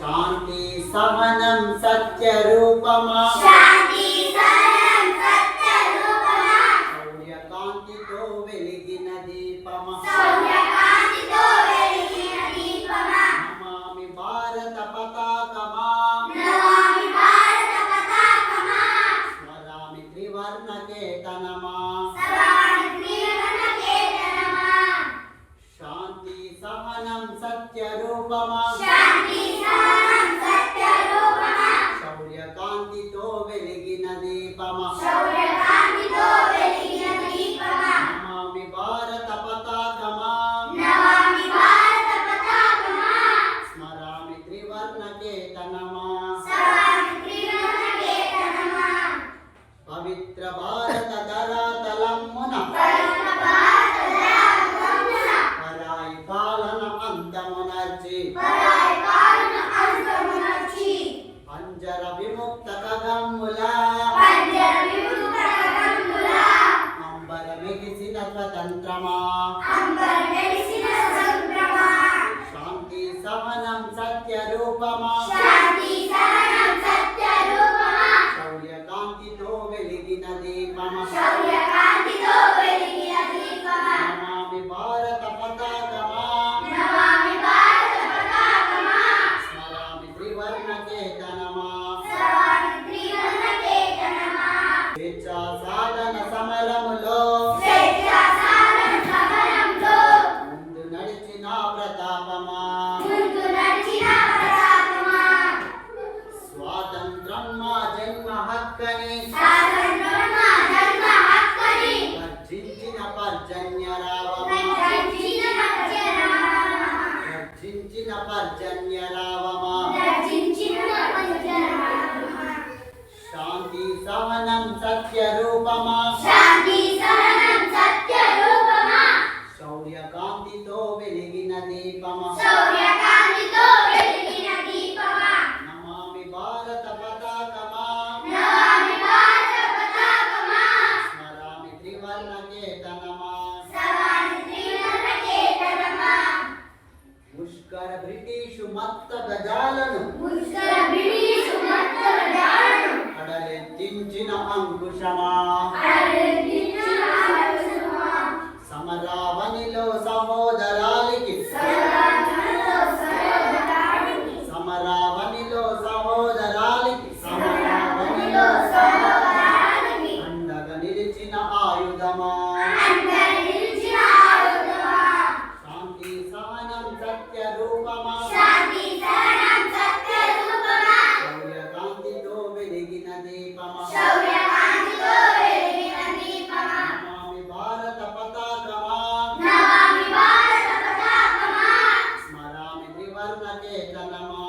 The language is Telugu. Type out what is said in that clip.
శాంతి సహనం సత్య రూపమా శౌర్యకాంతితో వెలిగిన దీపమా నమామి భారత పతాకమా స్మరామి త్రివర్ణ కేతనమా శాంతి సహనం సత్య రూపమా శౌర్యకాంతితో వెలిగిన దీపమా నమామి భారత పతాకమా స్మరామి త్రివర్ణ కేతనమా పవిత్ర భారత ధరాతలమున పరాయి పాలన అంతమునర్చి పంజర విముక్త ఖగమ్ములా అంబర మెగిసిన స్వతంత్రమా శాంతి సహనం సత్య రూపమా శౌర్యకాంతితో వెలిగిన దీపమా నమామి భారత పతాకమా స్మరామి త్రివర్ణ కేతనమా స్వేచ్ఛా సాధన సమరములో ముందు నడిచిన ప్రతాపమా స్వాతంత్రం మా జన్మ హక్కని గర్జించిన పర్జన్యరావమా గర్జించిన పర్జన్యరావమా శాంతి సహనం సత్య రూపమా శౌర్యకాంతితో వెలిగిన దీపమా నమామి భారత పతాకమా స్మరామి త్రివర్ణ కేతనమా ముష్కర బ్రిటిషు మత్త గజాలను అడలెత్తించిన అంకుశమా సమరావనిలో సహోదరాలికి సమరావనిలో సహోదరాలికి అండగా నిలిచిన ఆయుధమా శాంతి సహనం సత్య రూపమా శౌర్యకాంతితో వెలిగిన దీపమా నమామి భారత పతాకమా స్మరామి త్రివర్ణ కేతనమా